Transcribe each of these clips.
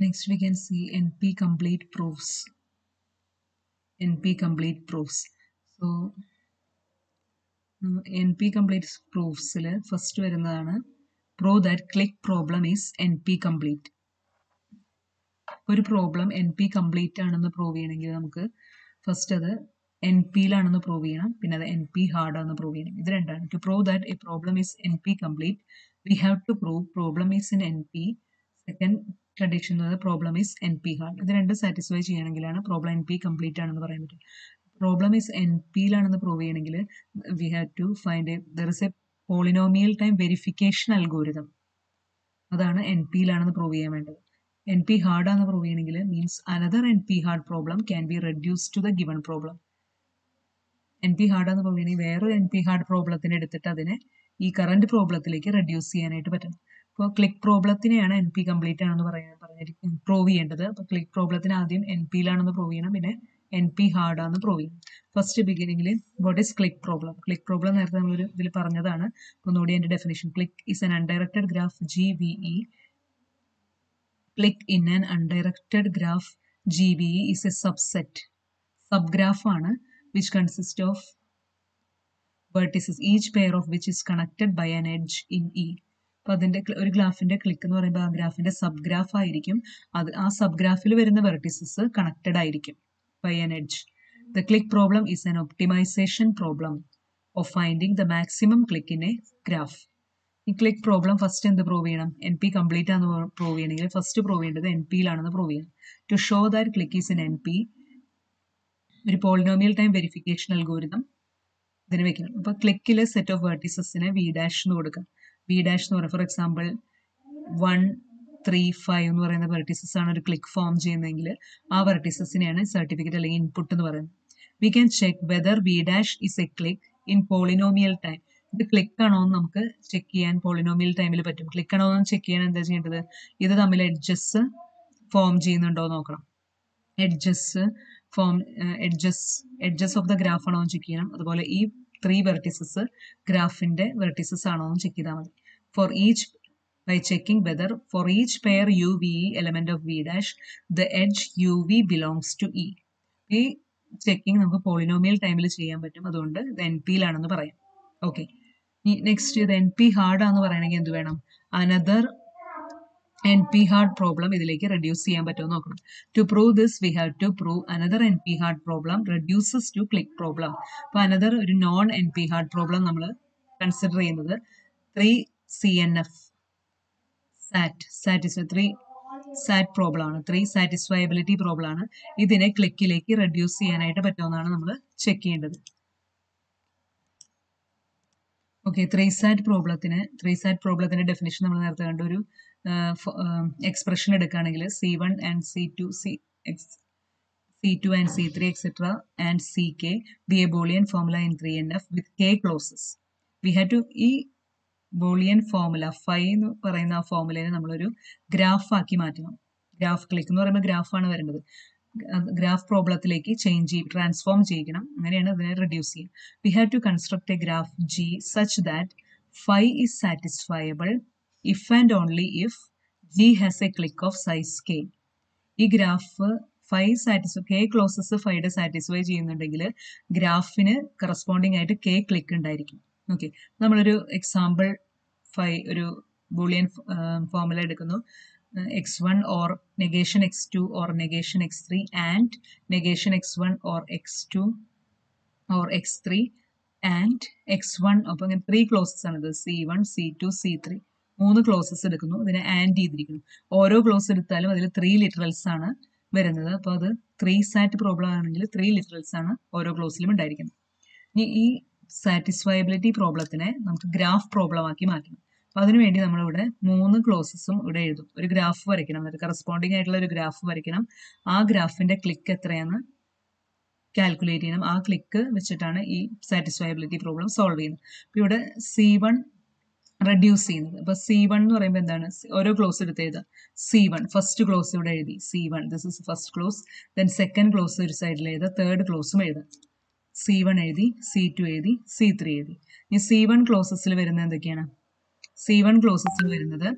Next we can see NP complete proofs. NP complete proofs. So NP complete proofs first വരുന്നതാണ് prove that click problem is NP complete. ഒരു problem NP complete ആണെന്ന് prove ചെയ്യണമെങ്കിൽ നമുക്ക് first അത് NP-ലാണെന്ന് prove ചെയ്യണം, പിന്നെ അത് NP hard ആണെന്ന് പ്രൂവ് ചെയ്യണം. ഇത് രണ്ടാണ്. To prove that a problem is NP complete, we have to prove problem is in NP. Second condition problem is NP hard. ഇത് രണ്ടും സാറ്റിസ്ഫൈ ചെയ്യണമെങ്കിലാണ് പ്രോബ്ലം NP complete ആണെന്ന് പറയാൻ പറ്റും. പ്രോബ്ലം is NP-ലാണെന്ന് പ്രൂവ് ചെയ്യണമെങ്കിൽ we have to find there is a polynomial time verification algorithm. അതാണ് NP-ലാണെന്ന് prove ചെയ്യാൻ വേണ്ടത്. NP hard ആണെന്ന് പ്രൂവ് ചെയ്യണമെങ്കിൽ means another NP hard problem can be reduced to the given problem. NP hard ആണെന്ന് prove ചെയ്യണമെങ്കിൽ വേറൊരു NP hard പ്രോബ്ലത്തിനെ എടുത്തിട്ട് അതിനെ ഈ കറണ്ട് പ്രോബ്ലത്തിലേക്ക് റെഡ്യൂസ് ചെയ്യാനായിട്ട് പറ്റണം. ഇപ്പോൾ ക്ലിക്ക് പ്രോബ്ലത്തിനെയാണ് NP കംപ്ലീറ്റ് ആണെന്ന് പറഞ്ഞിരിക്കുന്നത് പ്രൂവ് ചെയ്യേണ്ടത്. അപ്പോൾ ക്ലിക്ക് പ്രോബ്ലത്തിന് ആദ്യം NP-ലാണെന്ന് പ്രൂവ് ചെയ്യണം, പിന്നെ NP hard ആണെന്ന് പ്രൂവ് ചെയ്യണം. ഫസ്റ്റ് ബിഗിനിങ്ങിൽ what is click problem? Click problem നേരത്തെ നമ്മളൊരു ഇതിൽ പറഞ്ഞതാണ്. ഒന്നുകൂടി എൻ്റെ definition. Click is an undirected graph GVE. Click in an undirected graph GVE is a subset. Subgraph ആണ് which consists of vertices, each pair of which is connected by an edge in E. അപ്പോൾ അതിൻ്റെ ഒരു ഗ്രാഫിൻ്റെ click എന്ന് പറയുമ്പോൾ ആ ഗ്രാഫിൻ്റെ sub graph ആയിരിക്കും. അത് ആ സബ് ഗ്രാഫിൽ വരുന്ന വെർട്ടിസസ് കണക്റ്റഡ് ആയിരിക്കും by an edge. The click problem is an optimization problem of finding the maximum click in a graph. ഈ ക്ലിക്ക് പ്രോബ്ലം ഫസ്റ്റ് എന്ത് പ്രൂവ് ചെയ്യണം? NP കംപ്ലീറ്റ് ആണെന്ന് പ്രൂവ് ചെയ്യണമെങ്കിൽ ഫസ്റ്റ് പ്രൂവ് ചെയ്യേണ്ടത് NP-ലാണെന്ന് പ്രൂവ് ചെയ്യണം. To show that clique is in NP, ഒരു polynomial time verification algorithm ഇതിന് വെക്കണം. അപ്പോൾ ക്ലിക്കിൽ സെറ്റ് ഓഫ് വെർട്ടിസസിനെ V' എന്ന് കൊടുക്കാം. V' എന്ന് പറയാം, ഫോർ എക്സാമ്പിൾ 1, 3, 5 എന്ന് പറയുന്ന വെർട്ടിസസ് ആണ് ഒരു ക്ലിക്ക് ഫോം ചെയ്യുന്നതെങ്കിൽ ആ വെർട്ടിസസിനെയാണ് സർട്ടിഫിക്കറ്റ് അല്ലെങ്കിൽ ഇൻപുട്ട് എന്ന് പറയുന്നത്. We can check whether V' is a click in polynomial time. ഇത് ക്ലിക്ക് ആണോ എന്ന് നമുക്ക് ചെക്ക് ചെയ്യാൻ പോളിനോമിയൽ ടൈമിൽ പറ്റും. ക്ലിക്ക് ആണോ എന്ന് ചെക്ക് ചെയ്യാൻ എന്താ ചെയ്യേണ്ടത്? ഇത് തമ്മിൽ എഡ്ജസ് ഫോം ചെയ്യുന്നുണ്ടോ എന്ന് നോക്കണം. എഡ്ജസ് ഓഫ് ദ ഗ്രാഫ് ആണോ എന്ന് ചെക്ക് ചെയ്യണം. അതുപോലെ ഈ 3 വെർട്ടിസസ് ഗ്രാഫിന്റെ വെർട്ടിസസ് ആണോ എന്ന് ചെക്ക് ചെയ്താൽ മതി. For each by checking whether for each pair UVE element of V' the edge UV belongs to E. ഈ ചെക്കിങ് നമുക്ക് പോളിനോമിയൽ ടൈമിൽ ചെയ്യാൻ പറ്റും. അതുകൊണ്ട് ഇത് NP-ലാണെന്ന് പറയാം. ഓക്കെ, നെക്സ്റ്റ് ഇത് NP ഹാർഡ് ആണെന്ന് പറയണമെങ്കിൽ എന്ത് വേണം? അനദർ NP ഹാർഡ് പ്രോബ്ലം ഇതിലേക്ക് റെഡ്യൂസ് ചെയ്യാൻ പറ്റുമെന്ന് നോക്കണം. To prove this we have to prove another NP hard problem reduces to clique problem. അപ്പോൾ അനദർ ഒരു നോൺ NP ഹാർഡ് പ്രോബ്ലം നമ്മൾ കൺസിഡർ ചെയ്യുന്നത് 3CNF SAT പ്രോബ്ലം ആണ്. 3 സാറ്റിസ്ഫയബിലിറ്റി പ്രോബ്ലം ആണ്. ഇതിനെ ക്ലിക്കിലേക്ക് റെഡ്യൂസ് ചെയ്യാനായിട്ട് പറ്റുമെന്നാണ് നമ്മൾ ചെക്ക് ചെയ്യേണ്ടത്. ഓക്കെ, 3 സാറ്റ് പ്രോബ്ലത്തിന്റെ ഡെഫിനിഷൻ നമ്മൾ നേരത്തെ കണ്ട ഒരു എക്സ്പ്രഷൻ എടുക്കുകയാണെങ്കിൽ C1 and C2 and C3 etc. and CK be a Boolean formula in 3NF with K clauses. We had to ഈ ബോളിയൻ ഫോർമുല 5 എന്ന് പറയുന്ന ആ ഫോർമുലയെ നമ്മളൊരു ഗ്രാഫ് ആക്കി മാറ്റണം. ഗ്രാഫ് ക്ലിക്ക് എന്ന് പറയുമ്പോൾ ഗ്രാഫാണ് വരുന്നത്. ഗ്രാഫ് പ്രോബ്ലത്തിലേക്ക് ട്രാൻസ്ഫോം ചെയ്യിക്കണം. അങ്ങനെയാണ് അതിനെ റെഡ്യൂസ് ചെയ്യുക. We have to construct a graph G such that 5 is satisfiable if and only if G has a click of size K. ഈ ഗ്രാഫ് 5 K ക്ലോസസ് 5 സാറ്റിസ്ഫൈ ചെയ്യുന്നുണ്ടെങ്കിൽ ഗ്രാഫിന് കറസ്പോണ്ടിങ് ആയിട്ട് K ക്ലിക്ക് ഉണ്ടായിരിക്കും. Okay, നമ്മളൊരു example 5 ഒരു Boolean formula എടുക്കുന്നു. x1 or negation x2 or negation x3 and negation x1 or x2 or x3 and x1. അപ്പോൾ അങ്ങനെ 3 closes ആണിത്. C1, C2, C3 3 ക്ലോസസ് എടുക്കുന്നു. ഇതിനെ ആൻഡ് ചെയ്തിരിക്കുന്നു. ഓരോ ക്ലോസ് എടുത്താലും അതിൽ 3 ലിറ്ററൽസ് ആണ് വരുന്നത്. അപ്പോൾ അത് 3 സാറ്റ് പ്രോബ്ലം ആണെങ്കിൽ 3 ലിറ്ററൽസ് ആണ് ഓരോ ക്ലോസിലും ഉണ്ടായിരിക്കുന്നത്. ഇനി ഈ സാറ്റിസ്ഫയബിലിറ്റി പ്രോബ്ലത്തിനെ നമുക്ക് ഗ്രാഫ് പ്രോബ്ലം ആക്കി മാറ്റണം. അപ്പോൾ അതിനുവേണ്ടി നമ്മളിവിടെ 3 ക്ലോസസും ഇവിടെ എഴുതും. ഒരു ഗ്രാഫ് വരയ്ക്കണം, എന്നിട്ട് കറസ്പോണ്ടിങ് ആയിട്ടുള്ള ഒരു ഗ്രാഫ് വരയ്ക്കണം. ആ ഗ്രാഫിന്റെ ക്ലിക്ക് എത്രയാണെന്ന് കാൽക്കുലേറ്റ് ചെയ്യണം. ആ ക്ലിക്ക് വെച്ചിട്ടാണ് ഈ സാറ്റിസ്ഫയബിലിറ്റി പ്രോബ്ലം സോൾവ് ചെയ്യുന്നത്. അപ്പോൾ ഇവിടെ C1 റെഡ്യൂസ് ചെയ്യുന്നത്. അപ്പോൾ C1 എന്ന് പറയുമ്പോൾ എന്താണ്? ഓരോ ക്ലോസ് എടുത്ത് എഴുതാം. C1 ഫസ്റ്റ് ക്ലോസ് ഇവിടെ എഴുതി. C1 this is first close. Then second close ഒരു സൈഡിൽ എഴുതാം. തേർഡ് ക്ലോസും എഴുതാം. C1 എഴുതി, C2 എഴുതി, C3 എഴുതി. ഈ C1 ക്ലോസസിൽ വരുന്നത് എന്തൊക്കെയാണ്? C1 ക്ലോസസിൽ വരുന്നത്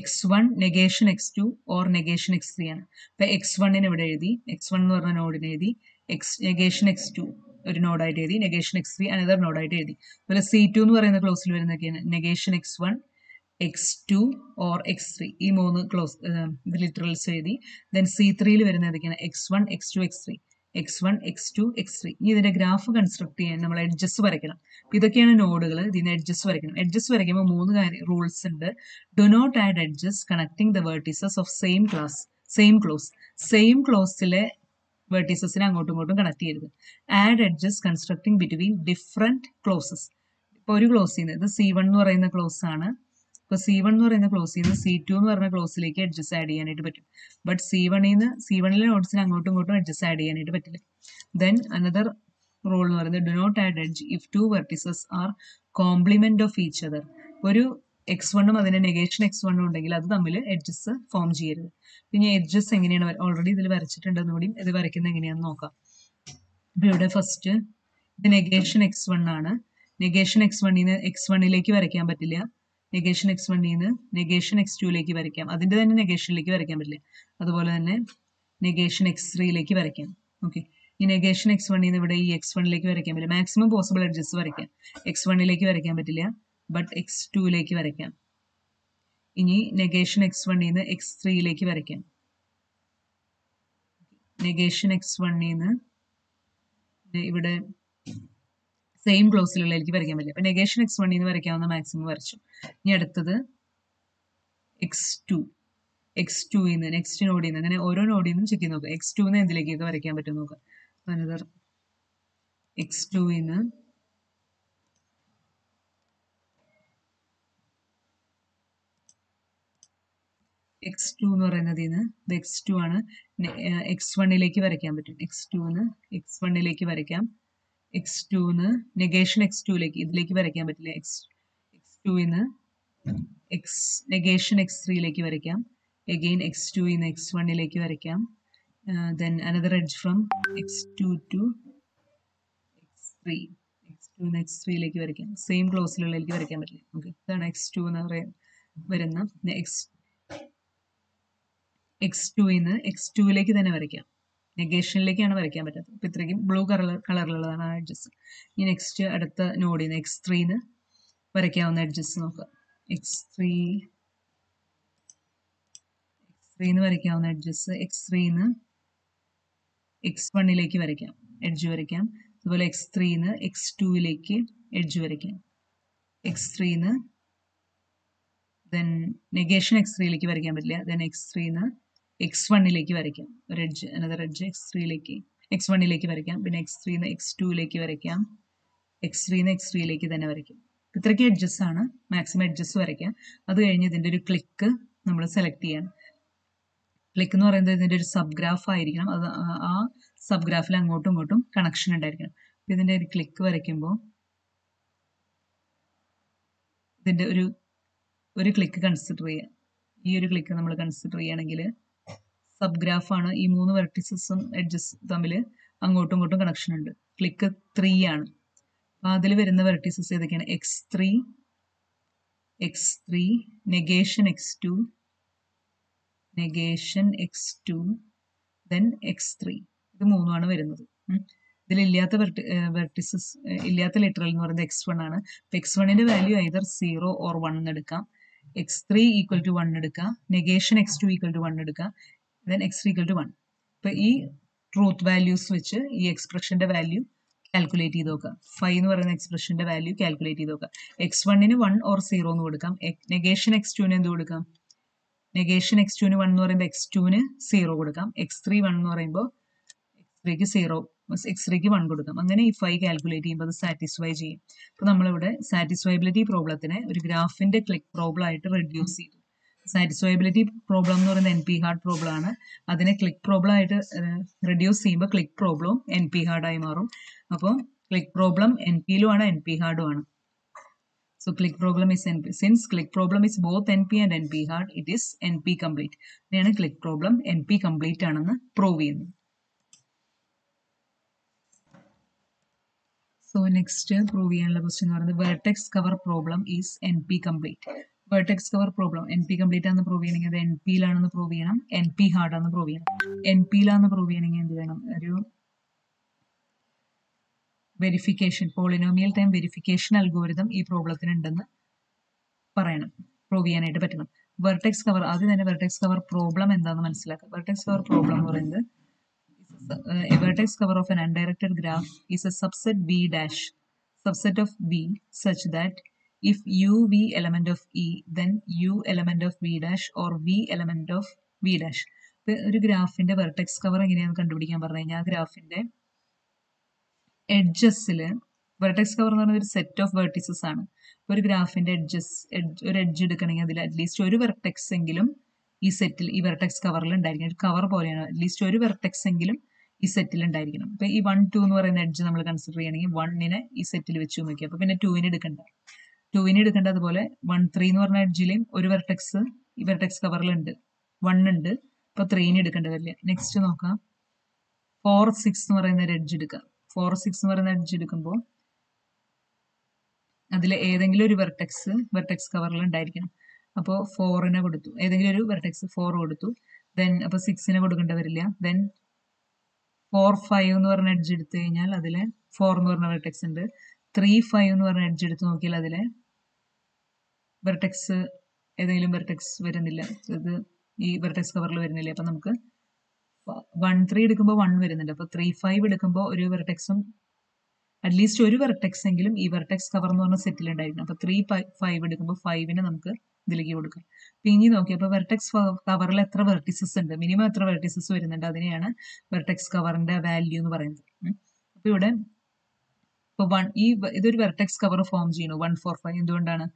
x1 negation x2 or negation x3 ആണ്. ഇപ്പൊ x1 ഇവിടെ എഴുതി, x1 എന്ന് പറഞ്ഞ നോഡിന് എഴുതി, നെഗേഷൻ x2 ഒരു നോഡായിട്ട് എഴുതി, നെഗേഷൻ x3 അനദർ നോഡായിട്ട് എഴുതി. അതുപോലെ C2 എന്ന് പറയുന്ന ക്ലോസിൽ വരുന്നതൊക്കെയാണ് negation x1 x2 or x3 ഈ മൂന്ന് ക്ലോസ് ലിറ്ററൽസ് എഴുതി. ദെൻ C3യിൽ വരുന്ന ഏതൊക്കെയാണ് x1 x2 x3 x1 x2 x3. ഇനി ഇതിന്റെ ഗ്രാഫ് കൺസ്ട്രക്ട് ചെയ്യാൻ നമ്മൾ എഡ്ജസ് വരയ്ക്കണം. അപ്പൊ ഇതൊക്കെയാണ് നോഡുകൾ. ഇതിന് എഡ്ജസ് വരയ്ക്കണം. എഡ്ജസ് വരയ്ക്കുമ്പോൾ 3 റൂൾസ് ഉണ്ട്. Do not add edges connecting the vertices of same clause. Same ക്ലോസിലെ വെർട്ടീസസിനെ അങ്ങോട്ടും ഇങ്ങോട്ടും കണക്ട് ചെയ്യരുത്. Add edges constructing between different clauses. ഇപ്പൊ ഒരു ക്ലോസ് ചെയ്യുന്നത് ഇത് C1 എന്ന് പറയുന്ന ക്ലോസ് ആണ്. ഇപ്പൊ C1 എന്ന് പറയുന്ന ക്ലോസിൽ നിന്ന് C2 എന്ന് പറയുന്ന ക്ലോസിലേക്ക് എഡ്ജസ് ആഡ് ചെയ്യാനായിട്ട് പറ്റും. ബട്ട് C1ലെ നോട്ട്സിന് അങ്ങോട്ടും ഇങ്ങോട്ടും എഡ്ജസ് ആഡ് ചെയ്യാനായിട്ട് പറ്റില്ല. ദെൻ അനദർ റൂൾ എന്ന് പറയുന്നത് do not add edge if 2 vertices are complement of each other. ഒരു x1ഉം അതിന്റെ നെഗേഷൻ x1ഉം ഉണ്ടെങ്കിൽ അത് തമ്മിൽ എഡ്ജസ് ഫോം ചെയ്യരുത്. പിന്നെ എഡ്ജസ് എങ്ങനെയാണ് ഓൾറെഡി ഇതിൽ വരച്ചിട്ടുണ്ടെന്ന് കൂടി ഇത് വരയ്ക്കുന്നത് എങ്ങനെയാണെന്ന് നോക്കാം. ഇപ്പൊ ഇവിടെ ഫസ്റ്റ് ഇത് നെഗേഷൻ x1 ആണ്. നെഗേഷൻ x1ന് x1ലേക്ക് വരയ്ക്കാൻ പറ്റില്ല. നെഗേഷൻ x1ന് നെഗേഷൻ x2ലേക്ക് വരയ്ക്കാം. അതിന്റെ തന്നെ നെഗേഷനിലേക്ക് വരയ്ക്കാൻ പറ്റില്ല. അതുപോലെ തന്നെ നെഗേഷൻ x3ലേക്ക് വരയ്ക്കാം. ഓക്കെ, ഈ നെഗേഷൻ x1ന് ഇവിടെ ഈ x1ലേക്ക് വരയ്ക്കാൻ പറ്റില്ല. മാക്സിമം പോസിബിൾ എഡ്ജസ് വരയ്ക്കാം. x1ലേക്ക് വരയ്ക്കാൻ പറ്റില്ല, ബട്ട് x2ലേക്ക് വരയ്ക്കാം. ഇനി നെഗേഷൻ x1ന് x3ലേക്ക് വരയ്ക്കാം. നെഗേഷൻ x1ന് ഇവിടെ സെയിം ക്ലോസിലുള്ളതിലേക്ക് വരയ്ക്കാൻ പറ്റില്ല. അപ്പൊ നെഗേഷൻ x1ന് വരയ്ക്കാവുന്ന മാക്സിമം വരച്ചു. ഇനി അടുത്തത് x2ന് നെക്സ്റ്റ് നോഡിൽ നിന്ന് അങ്ങനെ ഓരോ നോഡിൽ നിന്നും ചെക്ക് ചെയ്ത് നോക്കുക. x2ന് എന്തിലേക്കൊക്കെ വരയ്ക്കാൻ പറ്റും നോക്കുക. അനദർ x2ന് x2 എന്ന് പറയുന്നതിന് ഇത് x2 ആണ്. x1ലേക്ക് വരയ്ക്കാൻ പറ്റും. x2ന് x1ലേക്ക് വരയ്ക്കാം. x2ന് നെഗേഷൻ x2ലേക്ക് ഇതിലേക്ക് വരയ്ക്കാൻ പറ്റില്ല. x2ന് നെഗേഷൻ x3ലേക്ക് വരയ്ക്കാം. അഗെയിൻ x2ന് x1ലേക്ക് വരയ്ക്കാം. Then another edge from x2 to x3. x2ന് x3ലേക്ക് വരയ്ക്കാം. സെയിം ക്ലോസിലുള്ളതിലേക്ക് വരയ്ക്കാൻ പറ്റില്ല. ഓക്കെ, ഇതാണ് x2 എന്ന് വരുന്ന. x2ന് x2ലേക്ക് തന്നെ വരയ്ക്കാം. നെഗേഷനിലേക്കാണ് വരയ്ക്കാൻ പറ്റാത്തത്. അപ്പൊ ഇത്രയ്ക്കും ബ്ലൂ കളറിലുള്ളതാണ് ആ എഡ്ജസ്. ഇനി നെക്സ്റ്റ് അടുത്ത നോഡിന് x3ന് വരയ്ക്കാവുന്ന എഡ്ജസ് നോക്കാം. x3ന് വരയ്ക്കാവുന്ന എഡ്ജസ് x3ന് x1ലേക്ക് വരയ്ക്കാം, എഡ്ജ് വരയ്ക്കാം. അതുപോലെ x3ന് x2ലേക്ക് എഡ്ജ് വരയ്ക്കാം. x3ന് ദെൻ നെഗേഷൻ x3ലേക്ക് വരയ്ക്കാൻ പറ്റില്ല. ദെൻ x3ന് x1ലേക്ക് വരയ്ക്കാം. ഒരു എഡ്ജ് അനദർ എഡ്ജ് x1ലേക്ക് വരയ്ക്കാം. പിന്നെ x3ന് x2ലേക്ക് വരയ്ക്കാം. x3ന് x3ലേക്ക് തന്നെ വരയ്ക്കാം. ഇത്രയ്ക്ക് എഡ്ജസ് ആണ്. മാക്സിമം എഡ്ജസ് വരയ്ക്കാം. അത് കഴിഞ്ഞ് ഇതിന്റെ ഒരു ക്ലിക്ക് നമ്മൾ സെലക്ട് ചെയ്യണം. ക്ലിക്ക് എന്ന് പറയുന്നത് ഇതിന്റെ ഒരു സബ് ഗ്രാഫ് ആയിരിക്കണം. അത് ആ സബ് ഗ്രാഫിൽ അങ്ങോട്ടും ഇങ്ങോട്ടും കണക്ഷൻ ഉണ്ടായിരിക്കണം. ഇതിന്റെ ഒരു ക്ലിക്ക് വരയ്ക്കുമ്പോൾ ഇതിന്റെ ഒരു ക്ലിക്ക് കൺസിഡർ ചെയ്യുക. ഈ ഒരു ക്ലിക്ക് നമ്മൾ കൺസിഡർ ചെയ്യുകയാണെങ്കിൽ സബ് ഗ്രാഫാണ്. ഈ 3 വെർട്ടിസസും എഡ്ജസ് തമ്മിൽ അങ്ങോട്ടും ഇങ്ങോട്ടും കണക്ഷൻ ഉണ്ട്. ക്ലിക്ക് 3 ആണ്. അപ്പൊ അതിൽ വരുന്ന വെർട്ടിസസ് ഏതൊക്കെയാണ്? x3 negation x2 then x3. ഇത് 3ആണ് വരുന്നത്. ഇതിലില്ലാത്ത വെർട്ടിസസ് ഇല്ലാത്ത ലിറ്ററൽ എന്ന് പറയുന്നത് x1 ആണ്. അപ്പൊ x1ന്റെ വാല്യൂ ഐദർ 0 ഓർ 1 എന്ന് എടുക്കാം. x3 ഈക്വൽ ടു 1 എടുക്കാം. നെഗേഷൻ x2 ഈക്വൽ ടു 1 എടുക്കാം. Then x3 equal to 1. അപ്പൊ ഈ ട്രൂത്ത് വാല്യൂസ് വെച്ച് ഈ എക്സ്പ്രഷന്റെ വാല്യൂ കാൽക്കുലേറ്റ് ചെയ്ത് നോക്കാം. 5 എന്ന് പറയുന്ന എക്സ്പ്രഷന്റെ വാല്യൂ കാൽക്കുലേറ്റ് ചെയ്ത് നോക്കാം. x1ന് 1 ഓർ 0 എന്ന് കൊടുക്കാം. നെഗേഷൻ x2ന് എന്ത് കൊടുക്കാം? നെഗേഷൻ x2ന് 1 എന്ന് പറയുമ്പോൾ x2ന് 0 കൊടുക്കാം. x3 1 എന്ന് പറയുമ്പോൾ x3ക്ക് 1 കൊടുക്കാം. അങ്ങനെ ഈ 5 കാൽക്കുലേറ്റ് ചെയ്യുമ്പോൾ അത് സാറ്റിസ്ഫൈ ചെയ്യും. അപ്പൊ നമ്മളിവിടെ സാറ്റിസ്ഫൈബിലിറ്റി പ്രോബ്ലത്തിനെ ഒരു ഗ്രാഫിന്റെ ക്ലിക്ക് പ്രോബ്ലം ആയിട്ട് റെഡ്യൂസ് ചെയ്തു. സാറ്റിസ്ഫൈബിലിറ്റി പ്രോബ്ലം എന്ന് പറയുന്നത് NP ഹാർഡ് പ്രോബ്ലം ആണ്. അതിനെ ക്ലിക്ക് പ്രോബ്ലം ആയിട്ട് റെഡ്യൂസ് ചെയ്യുമ്പോൾ ക്ലിക്ക് പ്രോബ്ലവും NP ഹാർഡ് ആയി മാറും. അപ്പോൾ ക്ലിക്ക് പ്രോബ്ലം NPയിലും ആണ് NP ഹാർഡും ആണ്. So click problem is NP. Since click problem is both NP and NP hard, it is NP complete. ഇതാണ് click problem NP complete ആണെന്ന് പ്രൂവ് ചെയ്യുന്നത്. So next പ്രൂവ് ചെയ്യാനുള്ള ക്വസ്റ്റ്യൻ എന്ന് പറയുന്നത് vertex cover problem is NP complete. Vertex cover problem NP complete ആണെന്ന് prove ചെയ്യണമെങ്കിൽ അത് NPയിലാണെന്ന് prove ചെയ്യണം, NP ഹാർഡ് ആണെന്ന് പ്രൂവ് ചെയ്യണം. NPയിലാണെന്ന് പ്രൂവ് ചെയ്യണമെങ്കിൽ എന്ത് വേണം? ഒരു verification, polynomial time verification algorithm ഈ പ്രോബ്ലത്തിന് ഉണ്ടെന്ന് പറയണം, പ്രൂവ് ചെയ്യാനായിട്ട് പറ്റണം. വെർട്ടെക്സ് കവർ, ആദ്യം തന്നെ വെർട്ടെക്സ് കവർ പ്രോബ്ലം എന്താണെന്ന് മനസ്സിലാക്കുക. വെർട്ടെക്സ് കവർ പ്രോബ്ലം എന്ന് പറയുന്നത് a vertex cover of an undirected graph is a subset V dash, subset of V such that if U V element of E, then U element of V dash or V element of V dash. ഒരു ഗ്രാഫിന്റെ vertex cover എങ്ങനെയാണെന്ന് കണ്ടുപിടിക്കാൻ പറഞ്ഞു കഴിഞ്ഞാൽ ആ ഗ്രാഫിന്റെ എഡ്ജസിൽ, vertex cover എന്ന് പറയുന്നത് ഒരു സെറ്റ് ഓഫ് വെർട്ടിസസ് ആണ്. ഒരു ഗ്രാഫിന്റെ ഒരു എഡ്ജ് എടുക്കണമെങ്കിൽ അതിൽ അറ്റ്ലീസ്റ്റ് ഒരു വെർട്ടെക്സ് എങ്കിലും ഈ സെറ്റിൽ, ഈ വെർട്ടെക്സ് കവറിൽ ഉണ്ടായിരിക്കണം. ഒരു കവർ പോലെയാണ്, അറ്റ്ലീസ്റ്റ് ഒരു വെർട്ടെക്സ് എങ്കിലും ഈ സെറ്റിൽ ഉണ്ടായിരിക്കണം. അപ്പൊ ഈ 1, 2 എന്ന് പറയുന്ന എഡ്ജ് നമ്മൾ കൺസിഡർ ചെയ്യണമെങ്കിൽ 1നെ ഈ സെറ്റിൽ വെച്ച് നോക്കി, അപ്പൊ പിന്നെ 2നെ എടുക്കണ്ട. അതുപോലെ 1, 3 എന്ന് പറഞ്ഞ എഡ്ജിലും ഒരു വെർട്ടെക്സ് ഈ വെർട്ടെക്സ് കവറിലുണ്ട്, 1 ഉണ്ട്, അപ്പൊ 3നെ എടുക്കേണ്ട വരില്ല. നെക്സ്റ്റ് നോക്കാം, 4, 6 എന്ന് പറയുന്ന ഒരു എഡ്ജ് എടുക്കാം. 4, 6 എന്ന് പറയുന്ന എഡ്ജ് എടുക്കുമ്പോൾ അതിൽ ഏതെങ്കിലും ഒരു വെർട്ടെക്സ് കവറിൽ ഉണ്ടായിരിക്കണം. അപ്പോൾ 4നെ കൊടുത്തു, ഏതെങ്കിലും ഒരു വെർട്ടെക്സ് 4 കൊടുത്തു. ദെൻ അപ്പോൾ 6നെ കൊടുക്കേണ്ട വരില്ല. ദെൻ 4, 5 എന്ന് പറഞ്ഞ എഡ്ജ് എടുത്തു കഴിഞ്ഞാൽ അതിൽ 4 എന്ന് പറഞ്ഞ വെർട്ടെക്സ് ഉണ്ട്. 3, 5 എന്ന് പറഞ്ഞ എഡ്ജ് എടുത്ത് നോക്കിയാൽ അതിൽ വെർട്ടെക്സ്, ഏതെങ്കിലും വെർട്ടെക്സ് വരുന്നില്ല, ഇത് ഈ വെർട്ടെക്സ് കവറിൽ വരുന്നില്ല. അപ്പം നമുക്ക് 1, 3 എടുക്കുമ്പോൾ 1 വരുന്നുണ്ട്. അപ്പോൾ 3, 5 എടുക്കുമ്പോൾ ഒരു വെർട്ടെക്സും, അറ്റ്ലീസ്റ്റ് ഒരു വെർട്ടെക്സ് എങ്കിലും ഈ വെർട്ടെക്സ് കവർ എന്ന് പറഞ്ഞ സെറ്റിൽ ഉണ്ടായിരിക്കണം. അപ്പോൾ 3, 5 എടുക്കുമ്പോൾ 5നെ നമുക്ക് ഇതിലേക്ക് കൊടുക്കാം. അപ്പം ഇനി നോക്കിയപ്പോൾ വെർട്ടെക്സ് കവറിൽ എത്ര വെർട്ടിസസ് ഉണ്ട്, മിനിമം എത്ര വെർട്ടിസസ് വരുന്നുണ്ട്, അതിനെയാണ് വെർട്ടെക്സ് കവറിന്റെ വാല്യൂ എന്ന് പറയുന്നത്. അപ്പോൾ ഇവിടെ ഇപ്പോൾ ഇതൊരു വെർട്ടെക്സ് കവർ ഫോം ചെയ്യുന്നു 1, 4, 5. എന്തുകൊണ്ടാണ്?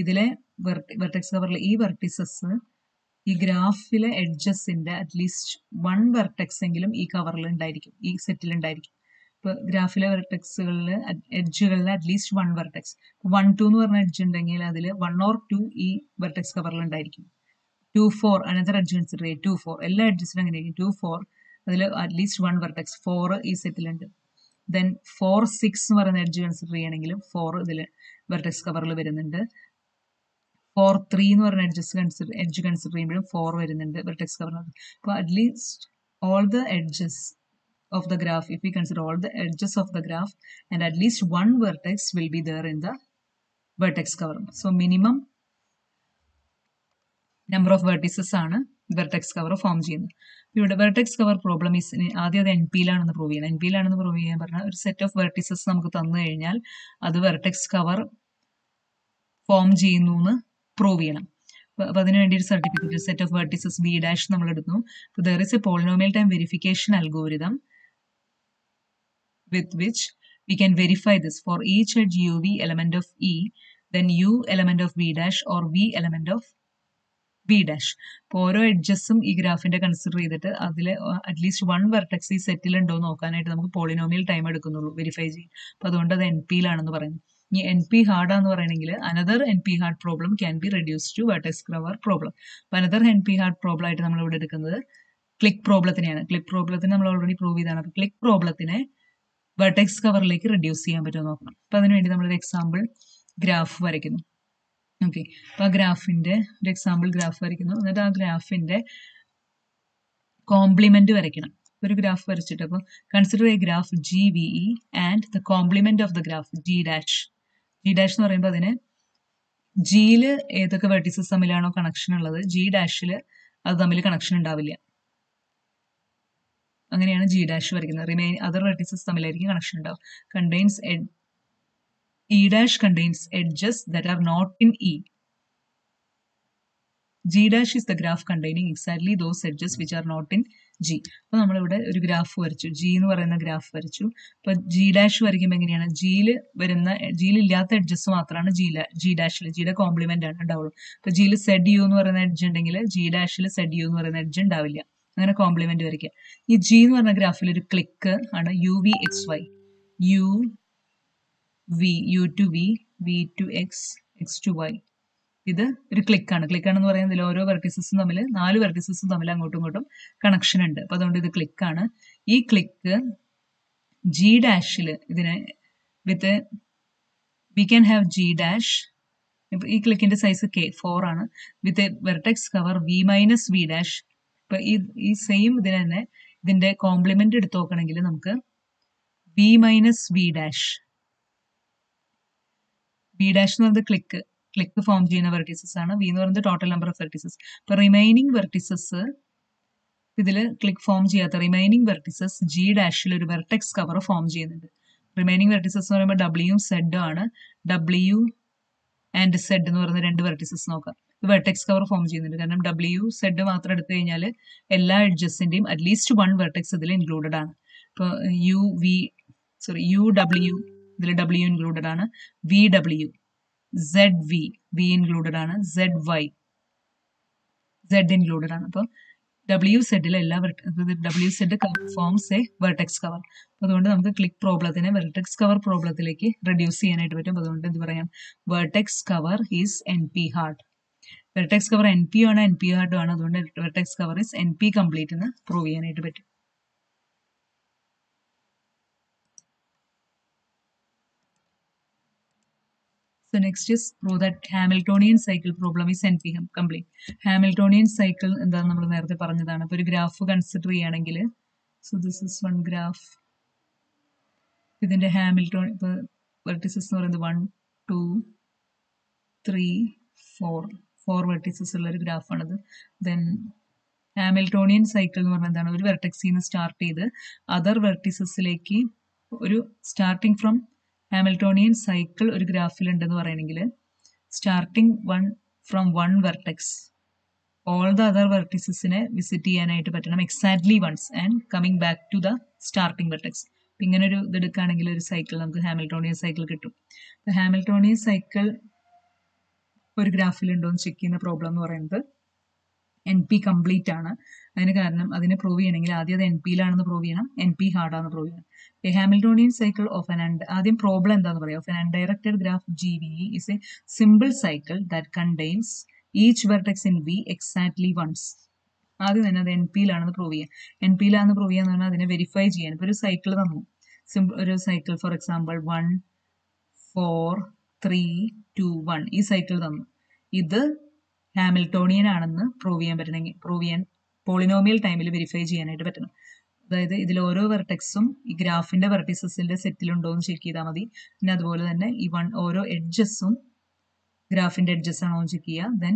ഇതിലെ വെർട്ടെക്സ് കവറിലെ ഈ വെർട്ടിസസ് ഈ ഗ്രാഫിലെ എഡ്ജസിന്റെ അറ്റ്ലീസ്റ്റ് 1 വെർട്ടെക്സ് എങ്കിലും ഈ കവറിൽ ഉണ്ടായിരിക്കും, ഈ സെറ്റിൽ ഉണ്ടായിരിക്കും. ഇപ്പോൾ ഗ്രാഫിലെ വെർട്ടെക്സുകളിൽ എഡ്ജുകളിൽ അറ്റ്ലീസ്റ്റ് 1 വെർട്ടെക്സ്, 1, 2 എന്ന് പറഞ്ഞ എഡ്ജ് ഉണ്ടെങ്കിൽ അതിൽ 1 or 2 ഈ വെർട്ടെക്സ് കവറിൽ ഉണ്ടായിരിക്കും. 2, 4 അനദർ എഡ്ജ് കൺസിഡർ ചെയ്യും. 2, 4 എല്ലാ എഡ്ജസിലും അങ്ങനെയായിരിക്കും. 2, 4 അതിൽ അറ്റ്ലീസ്റ്റ് 1 വെർട്ടെക്സ്, 4 ഈ സെറ്റിലുണ്ട്. ദെൻ 4, 6 എന്ന് പറയുന്ന എഡ്ജ് കൺസിഡർ ചെയ്യണമെങ്കിലും 4 ഇതിൽ വെർട്ടെക്സ് കവറിൽ വരുന്നുണ്ട്. 4, 3 എന്ന് പറയുന്ന എഡ്ജ് കൺസിഡർ ചെയ്യുമ്പോഴും 4 വരുന്നുണ്ട് വെർട്ടെക്സ് കവറിൽ. അപ്പോൾ at least all the edges of the graph, if we consider all the edges of the graph, and at least 1 vertex will be there in the vertex cover. So minimum number of vertices ആണ് vertex cover form ചെയ്യുന്നത്. ഇവിടെ vertex cover problem ആദ്യം അത് NPയിലാണെന്ന് prove ചെയ്യണം. NPയിലാണെന്ന് prove ചെയ്യാൻ പറഞ്ഞാൽ ഒരു set of vertices നമുക്ക് തന്നു കഴിഞ്ഞാൽ അത് വെർട്ടെക്സ് കവർ ഫോം ചെയ്യുന്നു എന്ന് പ്രൂവ് ചെയ്യണം. അപ്പോൾ അതിന് വേണ്ടി ഒരു certificate, set of vertices V dash നമ്മൾ എടുക്കുന്നു. അപ്പോൾ there is A polynomial time verification algorithm with which we can verify this for each edge UV element of E, then U element of V dash or V element of V dash. അപ്പോൾ ഓരോ എഡ്ജസും ഈ ഗ്രാഫിന്റെ consider ചെയ്തിട്ട് അതിൽ at least 1 vertex ഈ സെറ്റിൽ ഉണ്ടോ എന്ന് നോക്കാനായിട്ട് നമുക്ക് പോളിനോമിയൽ ടൈം എടുക്കുന്നുള്ളൂ, വെരിഫൈ ചെയ്യും. അപ്പോൾ അതുകൊണ്ട് അത് NPയിലാണെന്ന് പറയുന്നത്. ഈ NP ഹാർഡ് ആണെന്ന് പറയണമെങ്കിൽ another NP hard problem can be reduce to vertex cover problem. അപ്പോൾ അനദർ NP ഹാർഡ് പ്രോബ്ലം ആയിട്ട് നമ്മൾ ഇവിടെ എടുക്കുന്നത് ക്ലിക്ക് പ്രോബ്ലത്തിനെയാണ്. ക്ലിക്ക് പ്രോബ്ലത്തിന് നമ്മൾ ഓൾറെഡി പ്രൂവ് ചെയ്താണ്. അപ്പോൾ ക്ലിക്ക് പ്രോബ്ലത്തിനെ വെർട്ടെക്സ് കവറിലേക്ക് റെഡ്യൂസ് ചെയ്യാൻ പറ്റുമോ നോക്കണം. അപ്പോൾ അതിനുവേണ്ടി നമ്മളൊരു എക്സാമ്പിൾ ഗ്രാഫ് വരയ്ക്കുന്നു. ഓക്കെ, അപ്പോൾ ആ ഗ്രാഫിന്റെ ഒരു എക്സാമ്പിൾ ഗ്രാഫ് വരയ്ക്കുന്നു. എന്നിട്ട് ആ ഗ്രാഫിന്റെ കോംപ്ലിമെന്റ് വരയ്ക്കണം. ഒരു ഗ്രാഫ് വരച്ചിട്ട് അപ്പോൾ consider A graph GVE and the compliment of the graph G dash. G dash എന്ന് പറയുമ്പോൾ അതിന് ജിയിൽ ഏതൊക്കെ വെർട്ടിസസ് തമ്മിലാണോ കണക്ഷൻ ഉള്ളത്, G ഡാഷിൽ അത് തമ്മിൽ കണക്ഷൻ ഉണ്ടാവില്ല. അങ്ങനെയാണ് G ഡാഷ് വരയ്ക്കുന്നത്. അതർ വെർട്ടിസസ് തമ്മിലായിരിക്കും കണക്ഷൻ ഉണ്ടാവും. Contains E dash contains edges that are not in E. G dash is the graph containing exactly those edges which are not in G. അപ്പോൾ നമ്മളിവിടെ ഒരു graph വരച്ചു, G എന്ന് പറയുന്ന graph വരച്ചു. അപ്പോൾ G ഡാഷ് വരയ്ക്കുമ്പോൾ എങ്ങനെയാണ്, ജിയിൽ ഇല്ലാത്ത എഡ്ജസ് മാത്രമാണ് G ഡാഷിൽ, ജിയുടെ കോംപ്ലിമെന്റ് ആണ് ഉണ്ടാവുള്ളൂ. അപ്പോൾ ജിയിൽ ZU എന്ന് പറയുന്ന എഡ്ജ് ഉണ്ടെങ്കിൽ G ഡാഷിൽ ZU എന്ന് പറയുന്ന എഡ്ജ് ഉണ്ടാവില്ല. അങ്ങനെ കോംപ്ലിമെന്റ് വരയ്ക്കുക. ഈ G എന്ന് പറഞ്ഞ ഗ്രാഫിൽ ഒരു ക്ലിക്ക് ആണ് UVXY. U to V, V to X, X to Y. ഇത് ഒരു ക്ലിക്കാണ്. ക്ലിക്കാണെന്ന് പറയുന്നതിൽ ഓരോ വെർട്ടിസസും തമ്മിൽ 4 വെർട്ടിസസും തമ്മിൽ അങ്ങോട്ടും ഇങ്ങോട്ടും കണക്ഷൻ ഉണ്ട്. അപ്പോൾ അതുകൊണ്ട് ഇത് ക്ലിക്കാണ്. ഈ ക്ലിക്ക് G ഡാഷിൽ ഇതിനെ with we can have G dash ഇപ്പൊ ഈ ക്ലിക്കിന്റെ സൈസ് k 4 ആണ്. With vertex cover v minus V dash. ഇപ്പൊ ഈ സെയിം ഇതിന് തന്നെ ഇതിന്റെ കോംപ്ലിമെന്റ് എടുത്ത് നോക്കണമെങ്കിൽ നമുക്ക് v minus V dash. V dash എന്ന് പറയുന്നത് ക്ലിക്ക് ഫോം ചെയ്യുന്ന വെർട്ടീസസ് ആണ്. വി എന്ന് പറയുന്നത് ടോട്ടൽ നമ്പർ ഓഫ് വെർട്ടീസസ്. ഇപ്പൊ റിമൈനിങ് വെർട്ടീസസ് ഇതിൽ ക്ലിക്ക് ഫോം ചെയ്യാത്ത റിമൈനിങ് വെർട്ടിസസ് ജി ഡാഷിൽ ഒരു വെർട്ടെക്സ് കവർ ഫോം ചെയ്യുന്നുണ്ട്. റിമൈനിങ് വെർട്ടിസസ് എന്ന് പറയുമ്പോൾ ഡബ്ല്യു സെഡ് ആണ്. ഡബ്ല്യു ആൻഡ് സെഡ് എന്ന് പറയുന്ന രണ്ട് വെർട്ടിസസ് നോക്കാം. വെർട്ടെക്സ് കവർ ഫോം ചെയ്യുന്നുണ്ട്. കാരണം ഡബ്ല്യു സെഡ് മാത്രം എടുത്തു കഴിഞ്ഞാൽ എല്ലാ എഡ്ജസിന്റെയും അറ്റ്ലീസ്റ്റ് വൺ വെർട്ടെക്സ് ഇതിൽ ഇൻക്ലൂഡഡ് ആണ്. ഇപ്പോൾ യു ഡബ്ല്യു ഇതിൽ ഡബ്ല്യു ഇൻക്ലൂഡഡ് ആണ്. V W, Z V included ആണ്. സെഡ് വൈ സെഡ് ഇൻക്ലൂഡഡ് ആണ്. അപ്പോൾ ഡബ്ല്യു സെഡിലെ എല്ലാ W Z forms a vertex cover. അതുകൊണ്ട് നമുക്ക് ക്ലിക്ക് പ്രോബ്ലത്തിനെ വെർട്ടെക്സ് കവർ പ്രോബ്ലത്തിലേക്ക് റെഡ്യൂസ് ചെയ്യാനായിട്ട് പറ്റും. അതുകൊണ്ട് എന്ത് പറയാം, vertex cover is N P hard. Vertex cover N P ആണ്, എൻ പി ഹാർഡും ആണ്. അതുകൊണ്ട് vertex cover is N P complete എന്ന് പ്രൂവ് ചെയ്യാനായിട്ട് പറ്റും. So next is prove that Hamiltonian cycle problem is NP complete. Hamiltonian cycle എന്താണ് നമ്മൾ നേരത്തെ പറഞ്ഞതാണ്. ഇപ്പോൾ ഒരു ഗ്രാഫ് കൺസിഡർ ചെയ്യുകയാണെങ്കിൽ, so this is one graph. ഇതിന്റെ ഹാമിൽട്ടോൺ ഇപ്പോൾ വെർട്ടിസസ് എന്ന് പറയുന്നത് 1 2 3 4 വെർട്ടിസസ് ഉള്ള ഒരു ഗ്രാഫാണിത്. ദെൻ ഹാമിൽട്ടോണിയൻ സൈക്കിൾ എന്ന് പറഞ്ഞാൽ എന്താണ്, ഒരു വെർട്ടെക്സിൽ നിന്ന് സ്റ്റാർട്ട് ചെയ്ത് അതർ വെർട്ടിസസിലേക്ക് ഒരു സ്റ്റാർട്ടിങ് ഫ്രം ഹാമിൽട്ടോണിയൻ സൈക്കിൾ ഒരു ഗ്രാഫിൽ ഉണ്ടെന്ന് പറയണമെങ്കിൽ starting from one vertex all the other വെർട്ടിസസിനെ വിസിറ്റ് ചെയ്യാനായിട്ട് പറ്റണം exactly once and coming back to the starting vertex. ഇങ്ങനെ ഒരു ഇത് എടുക്കുകയാണെങ്കിൽ ഒരു സൈക്കിൾ നമുക്ക് ഹാമിൽട്ടോണിയൻ സൈക്കിൾ കിട്ടും. ഹാമിൽട്ടോണിയൻ സൈക്കിൾ ഒരു ഗ്രാഫിൽ ഉണ്ടോ എന്ന് ചെക്ക് ചെയ്യുന്ന പ്രോബ്ലം എന്ന് പറയുന്നത് എൻ പി കംപ്ലീറ്റ് ആണ്. അതിന് കാരണം അതിനെ പ്രൂവ് ചെയ്യണമെങ്കിൽ ആദ്യം അത് എൻ പിയിലാണെന്ന് പ്രൂവ് ചെയ്യണം, എൻ പി ഹാർഡാണെന്ന് പ്രൂവ് ചെയ്യണം. A Hamiltonian cycle of ആദ്യം പ്രോബ്ലം എന്താന്ന് പറയാം. Of an undirected graph GVE is a simple cycle that contains each vertex in V exactly once. ആദ്യം തന്നെ അത് എൻ പിയിലാണെന്ന് പ്രൂവ് ചെയ്യാം. എൻ പിയിലാണെന്ന് പ്രൂവ് ചെയ്യാന്ന് പറഞ്ഞാൽ അതിനെ വെരിഫൈ ചെയ്യാൻ. ഇപ്പോൾ ഒരു സൈക്കിൾ തന്നു, ഒരു സൈക്കിൾ ഫോർ എക്സാമ്പിൾ 1 4 3 2 1 ഈ സൈക്കിൾ തന്നു. ഇത് ഹാമിൽട്ടോണിയൻ ആണെന്ന് പ്രൂവ് ചെയ്യാൻ പോളിനോമിയൽ ടൈമിൽ വെരിഫൈ ചെയ്യാനായിട്ട് പറ്റണം. അതായത് ഇതിൽ ഓരോ വെർട്ടെക്സും ഈ ഗ്രാഫിന്റെ വെർട്ടിസസിന്റെ സെറ്റിലുണ്ടോ എന്ന് ചെക്ക് ചെയ്താൽ മതി. പിന്നെ അതുപോലെ തന്നെ ഈ ഓരോ എഡ്ജസും ഗ്രാഫിന്റെ എഡ്ജസ് ആണോ എന്ന് ചെക്ക് ചെയ്യുക. ദെൻ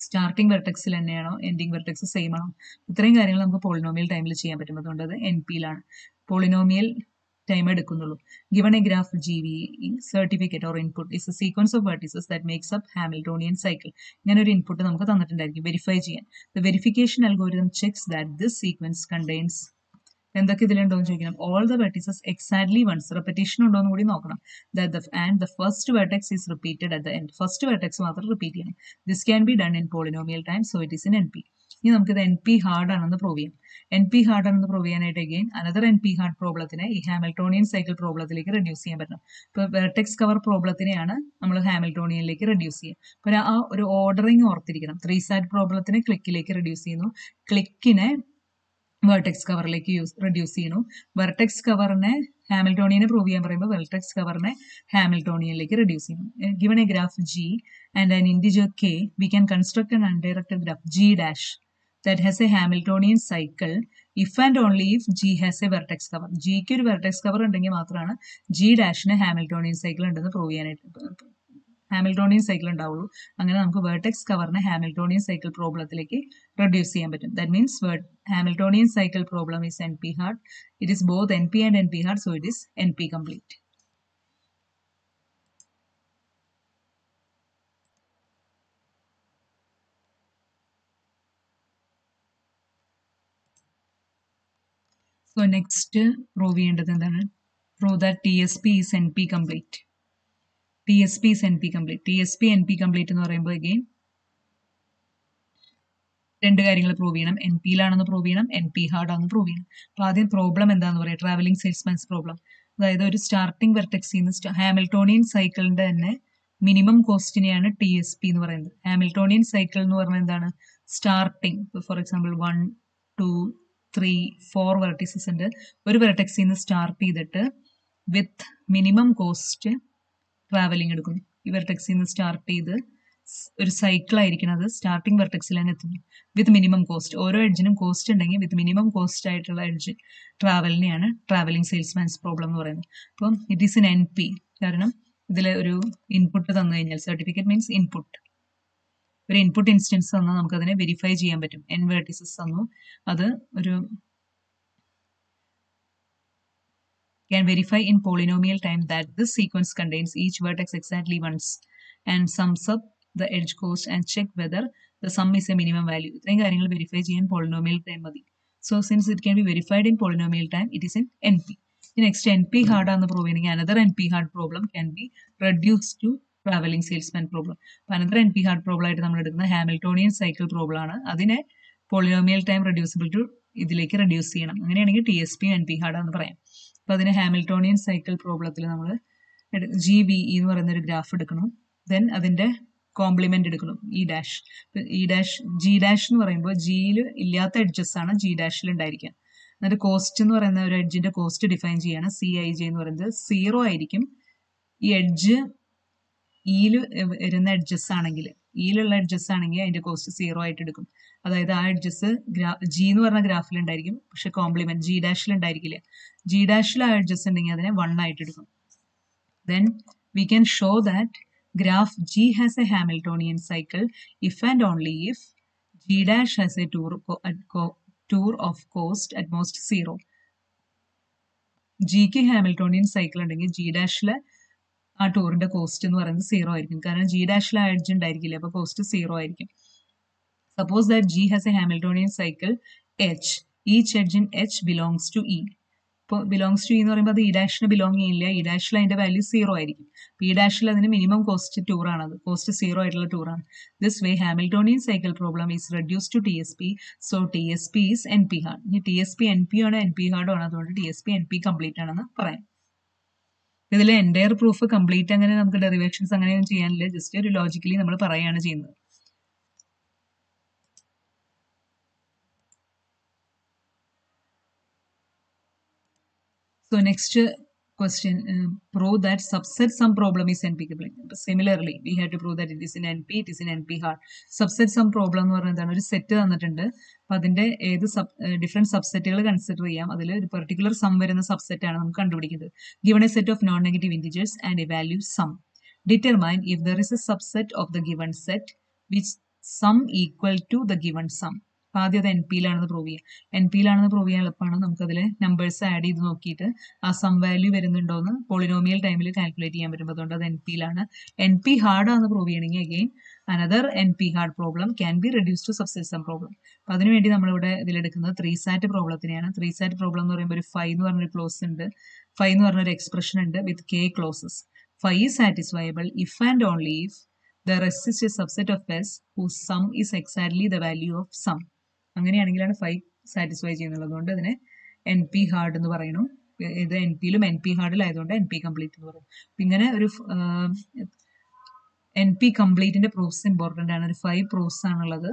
സ്റ്റാർട്ടിംഗ് വെർട്ടെക്സിൽ തന്നെയാണോ എൻഡിങ് വെർട്ടെക്സ് സെയിം ആണോ. ഇത്രയും കാര്യങ്ങൾ നമുക്ക് പോളിനോമിയൽ ടൈമിൽ ചെയ്യാൻ പറ്റും. അതുകൊണ്ട് അത് എൻ പിയിലാണ്, പോളിനോമിയൽ ടൈം എടുക്കുന്നുള്ളൂ. Given a graph GVE certificate or input is a sequence of vertices that makes up Hamiltonian cycle. ഇങ്ങനെ ഒരു ഇൻപുട്ട് നമുക്ക് തന്നിട്ടുണ്ടായിരിക്കും വെരിഫൈ ചെയ്യാൻ. The verification algorithm checks that this sequence contains എന്തൊക്കെ ഇതിലുണ്ടോ എന്ന് ചോദിക്കണം. All the vertices exactly once. repetition ഉണ്ടോ എന്ന് കൂടി നോക്കണം. And the first vertex is repeated at the end. First vertex മാത്രം റിപ്പീറ്റ് ചെയ്യണം. This can be done in polynomial time, so it is in NP. ഇനി നമുക്കിത് എൻ പി ഹാർഡ് ആണെന്ന് prove ചെയ്യാം. എൻ പി ഹാർഡ് ആണെന്ന് prove ചെയ്യാനായിട്ട് again another N P hard പ്രോബ്ലത്തിനെ ഈ ഹാമിൽട്ടോണിയൻ സൈക്കിൾ പ്രോബ്ലത്തിലേക്ക് റെഡ്യൂസ് ചെയ്യാൻ പറ്റണം. ഇപ്പോൾ വെർട്ടെക്സ് കവർ പ്രോബ്ലത്തിനെയാണ് നമ്മൾ ഹാമിൽട്ടോണിയനിലേക്ക് റെഡ്യൂസ് ചെയ്യുക. അപ്പോൾ ആ ഒരു ഓർഡറിങ് ഓർത്തിരിക്കണം. 3 സാറ്റ് പ്രോബ്ലത്തിനെ ക്ലിക്കിലേക്ക് റെഡ്യൂസ് ചെയ്യുന്നു, ക്ലിക്കിനെ വെർട്ടെക്സ് കവറിലേക്ക് റെഡ്യൂസ് ചെയ്യുന്നു, വെർട്ടെക്സ് കവറിനെ ഹാമിൽട്ടോണിയനെ പ്രൂവ് ചെയ്യാൻ പറയുമ്പോൾ വെർട്ടെക്സ് കവറിനെ ഹാമിൽട്ടോണിയനിലേക്ക് റെഡ്യൂസ് ചെയ്യുന്നു. Given a graph G and an integer K, we can construct an undirected graph G dash that has a Hamiltonian cycle if and only if G has a vertex cover. Gക്ക് ഒരു vertex cover ഉണ്ടെങ്കിൽ മാത്രമാണ് G ഡാഷിന് Hamiltonian cycle ഉണ്ടെന്ന് prove ചെയ്യാനായിട്ട് Hamiltonian cycle ഉണ്ടാവുള്ളൂ. അങ്ങനെ നമുക്ക് vertex കവറിനെ Hamiltonian cycle പ്രോബ്ലത്തിലേക്ക് reduce ചെയ്യാൻ പറ്റും. That means Hamiltonian cycle problem is N P hard. It is both N P and N P hard, so it is N P complete. So next prove ചെയ്യേണ്ടത് എന്താണ്? Prove that T S P is N P complete. T S P is N P complete. T S P N P complete എന്ന് പറയുമ്പോൾ again രണ്ട് കാര്യങ്ങൾ prove ചെയ്യണം. N പിയിലാണെന്ന് prove ചെയ്യണം, N P hard ആണെന്ന് prove ചെയ്യണം. അപ്പോൾ ആദ്യം പ്രോബ്ലം എന്താണെന്ന് പറയാം, ട്രാവലിംഗ് സെയിൽസ്മാൻസ് പ്രോബ്ലം. അതായത് ഒരു സ്റ്റാർട്ടിംഗ് വെർട്ടെക്സിൽ നിന്ന് ഹാമിൽട്ടോണിയൻ സൈക്കിളിന്റെ തന്നെ മിനിമം കോസ്റ്റിനെയാണ് ടി എസ് പി എന്ന് പറയുന്നത്. ഹാമിൽട്ടോണിയൻ സൈക്കിൾ എന്ന് പറഞ്ഞാൽ എന്താണ്, സ്റ്റാർട്ടിംഗ് ഫോർ എക്സാമ്പിൾ 1 2 3 4 വെർട്ടിസസ് ഉണ്ട്. ഒരു വെർട്ടെക്സിൽ നിന്ന് സ്റ്റാർട്ട് ചെയ്തിട്ട് വിത്ത് മിനിമം കോസ്റ്റ് ട്രാവലിംഗ് എടുക്കുന്നു. ഈ വെർട്ടെക്സിൽ നിന്ന് സ്റ്റാർട്ട് ചെയ്ത് ഒരു സൈക്കിൾ ആയിരിക്കണം, സ്റ്റാർട്ടിംഗ് വെർട്ടെക്സിൽ തന്നെ എത്തുന്നു വിത്ത് മിനിമം കോസ്റ്റ്. ഓരോ എഡ്ജിനും കോസ്റ്റ് ഉണ്ടെങ്കിൽ വിത്ത് മിനിമം കോസ്റ്റ് ആയിട്ടുള്ള എഡ്ജ് ട്രാവലിനെയാണ് ട്രാവലിംഗ് സെയിൽസ്മാൻസ് പ്രോബ്ലം എന്ന് പറയുന്നത്. അപ്പം ഇറ്റ് ഈസ് ഇൻ NP, കാരണം ഇതിൽ ഒരു ഇൻപുട്ട് തന്നു കഴിഞ്ഞാൽ, സർട്ടിഫിക്കറ്റ് മീൻസ് ഇൻപുട്ട്, ഒരു ഇൻപുട്ട് ഇൻസ്റ്റൻസ് തന്നാൽ നമുക്കതിനെ വെരിഫൈ ചെയ്യാൻ പറ്റും. n വെർട്ടിസസ് തന്നു, അത് ഒരു can verify in polynomial time that this sequence contains each vertex exactly once and sums up the edge cost and check whether the sum is a minimum value. ഇത്രയും കാര്യങ്ങൾ verify ചെയ്യാൻ polynomial time മതി. So since it can be verified in polynomial time, it is in NP. Next, NP hard ആണെന്ന് prove ചെയ്യണമെങ്കിൽ another NP hard problem can be reduced to traveling salesman problem. another NP hard problem ആയിട്ട് നമ്മൾ എടുക്കുന്ന Hamiltonian cycle problem ആണ്. അതിനെ polynomial time reducible to ഇതിലേക്ക് reduce ചെയ്യണം. അങ്ങനെയാണെങ്കിൽ TSP NP hard ആണെന്ന് പറയാം. അപ്പോൾ അതിന് ഹാമിൽട്ടോണിയൻ സൈക്കിൾ പ്രോബ്ലത്തിൽ നമ്മൾ GVE എന്ന് പറയുന്ന ഒരു ഗ്രാഫ് എടുക്കണം. ദെൻ അതിൻ്റെ കോംപ്ലിമെന്റ് എടുക്കണം, G ഡാഷ് എന്ന് പറയുമ്പോൾ ജിയിൽ ഇല്ലാത്ത എഡ്ജസ് ആണ് G' ഉണ്ടായിരിക്കുക. എന്നിട്ട് കോസ്റ്റ് എന്ന് പറയുന്ന ഒരു എഡ്ജിന്റെ കോസ്റ്റ് ഡിഫൈൻ ചെയ്യാണ്. CIJ എന്ന് പറയുന്നത് 0 ആയിരിക്കും. ഈ എഡ്ജ് ഇയിൽ വരുന്ന എഡ്ജസ് ആണെങ്കിൽ, ഇയിലുള്ള എഡ്ജസ് ആണെങ്കിൽ അതിന്റെ കോസ്റ്റ് 0 ആയിട്ട് എടുക്കും. അതായത് ആ എഡ്ജസ് G എന്ന് പറഞ്ഞ ഗ്രാഫിൽ ഉണ്ടായിരിക്കും, പക്ഷെ കോംപ്ലിമെന്റ് G' ഉണ്ടായിരിക്കില്ല. G' ആ എഡ്ജസ് ഉണ്ടെങ്കിൽ അതിനെ 1 ആയിട്ട് എടുക്കും. Then we can show that graph G has a Hamiltonian cycle if and only if G' has a tour of cost at most 0. Gക്ക് ഹാമിൽട്ടോണിയൻ സൈക്കിൾ ഉണ്ടെങ്കിൽ G' ആ ടൂറിന്റെ കോസ്റ്റ് എന്ന് പറയുന്നത് 0 ആയിരിക്കും. കാരണം G' ആ എഡ്ജ് ഉണ്ടായിരിക്കില്ല, അപ്പൊ കോസ്റ്റ് 0 ആയിരിക്കും. Suppose that G has a Hamiltonian cycle H. Each edge in H belongs to E. ഇപ്പോൾ ബിലോങ്സ് ടു എന്ന് പറയുമ്പോൾ അത് E' ബിലോങ് ചെയ്യില്ല. E' അതിന്റെ വാല്യൂ 0 ആയിരിക്കും. E' അതിന് മിനിമം കോസ്റ്റ് ടൂറാണ്, അത് കോസ്റ്റ് 0 ആയിട്ടുള്ള ടൂറാണ്. This way Hamiltonian cycle problem is reduce to TSP. So TSP is NP hard. ഇനി TSP NP ആണ്, NP ഹാർഡും ആണ്, അതുകൊണ്ട് TSP NP കംപ്ലീറ്റ് ആണെന്ന് പറയാം. ഇതിൽ എൻറ്റയർ പ്രൂഫ് കംപ്ലീറ്റ് അങ്ങനെ നമുക്ക് ഡെറിവേഷൻസ് അങ്ങനെയൊന്നും ചെയ്യാനില്ല, ജസ്റ്റ് ഒരു ലോജിക്കലി നമ്മൾ പറയുകയാണ് ചെയ്യുന്നത്. So next question, prove that subset sum problem is NP complete. Similarly, we have to prove that it is in NP, it is in NP hard. Subset sum problem എന്ന് പറയുന്നതാണ്, ഒരു set തന്നിട്ടുണ്ട്. അപ്പം അതിന്റെ ഏത് ഡിഫറെന്റ് സബ്സെറ്റുകൾ കൺസിഡർ ചെയ്യാം. അതിൽ ഒരു പെർട്ടിക്കുലർ സം വരുന്ന സബ്സെറ്റ് ആണ് നമുക്ക് കണ്ടുപിടിക്കുന്നത്. Given a set of non-negative integers and a value sum, determine if there is a subset of the given set which sum equal to the given sum. ആദ്യം അത് NPയിലാണെന്ന് prove ചെയ്യാം. NPയിലാണെന്ന് prove ചെയ്യാൻ എളുപ്പമാണ്. നമുക്കതിൽ നമ്പേഴ്സ് ആഡ് ചെയ്ത് നോക്കിയിട്ട് ആ sum value വരുന്നുണ്ടോയെന്ന് പോളിനോമിയൽ ടൈമിൽ കാൽക്കുലേറ്റ് ചെയ്യാൻ പറ്റും. അതുകൊണ്ട് അത് NPയിലാണ്. NP ഹാർഡ് ആണെന്ന് പ്രൂവ് ചെയ്യണമെങ്കിൽ again another NP hard problem can be reduce to subset sum problem. അപ്പം അതിനുവേണ്ടി നമ്മളിവിടെ ഇതിലെടുക്കുന്നത് 3SAT പ്രോബ്ലത്തിനെയാണ്. 3SAT പ്രോബ്ലം എന്ന് പറയുമ്പോൾ ഒരു ഫൈ എന്ന് പറഞ്ഞൊരു ക്ലോസ് ഉണ്ട്, ഫൈ എന്ന് പറഞ്ഞൊരു എക്സ്പ്രഷൻ ഉണ്ട് with K clauses. Phi is satisfiable if and only if there exists a subset of S whose sum is exactly the value of sum. അങ്ങനെയാണെങ്കിലാണ് ഫൈ സാറ്റിസ്ഫൈ ചെയ്യുന്നത്. അതുകൊണ്ട് അതിനെ NP ഹാർഡ് എന്ന് പറയുന്നു. ഇത് NPയിലും NP ഹാർഡിലായതുകൊണ്ട് NP കംപ്ലീറ്റ് എന്ന് പറയും. ഇങ്ങനെ ഒരു NP കംപ്ലീറ്റിന്റെ പ്രൂഫ്സ് ഇമ്പോർട്ടൻ്റ് ആണ്. ഒരു 5 പ്രൂഫ്സ് ആണുള്ളത്.